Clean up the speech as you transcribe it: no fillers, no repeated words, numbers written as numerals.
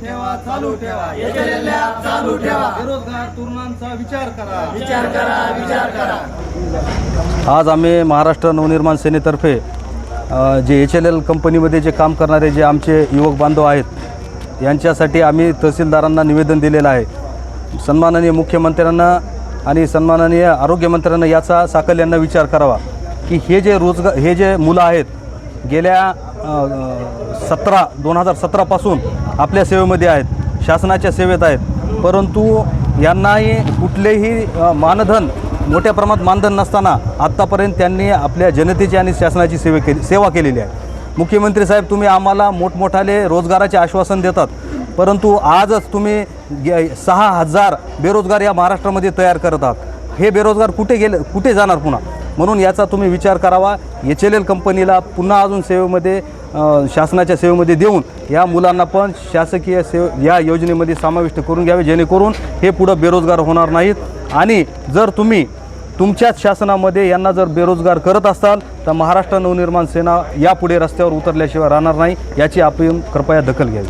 ठेवा चालू ठेवा बेरोजगार तरुणांचा विचार करा. आज आम्ही महाराष्ट्र नवनिर्माण सेनेतर्फे जे HLL कंपनीमध्ये जे काम करणारे जे आमचे युवक बांधव आहेत यांच्यासाठी आम्ही तहसीलदारांना निवेदन दिलेलं आहे. सन्माननीय मुख्यमंत्र्यांना आणि सन्माननीय आरोग्यमंत्र्यांना याचा साकल्यांना विचार करावा की हे जे मुलं आहेत गेल्या 2017 पासून आपल्या सेवेमध्ये आहेत, शासनाच्या सेवेत आहेत, परंतु यांनाही कुठलेही मानधन मोठ्या प्रमाणात मानधन नसताना आत्तापर्यंत त्यांनी आपल्या जनतेची आणि शासनाची सेवा केलेली आहे. मुख्यमंत्री साहेब, तुम्ही आम्हाला मोठमोठाले रोजगाराचे आश्वासन देतात, परंतु आजच तुम्ही 6000 बेरोजगार या महाराष्ट्रामध्ये तयार करत आहात. हे बेरोजगार कुठे जाणार पुन्हा? म्हणून याचा तुम्ही विचार करावा. HLL कंपनीला पुन्हा अजून सेवेमध्ये शासनाच्या सेवेमध्ये देऊन या मुलांना पण शासकीय या योजनेमध्ये समाविष्ट करून घ्यावे, जेणेकरून हे पुढं बेरोजगार होणार नाहीत. आणि जर तुम्ही तुमच्याच शासनामध्ये यांना जर बेरोजगार करत असाल तर महाराष्ट्र नवनिर्माण सेना यापुढे रस्त्यावर उतरल्याशिवाय राहणार नाही. याची आपण कृपया दखल घ्यावी.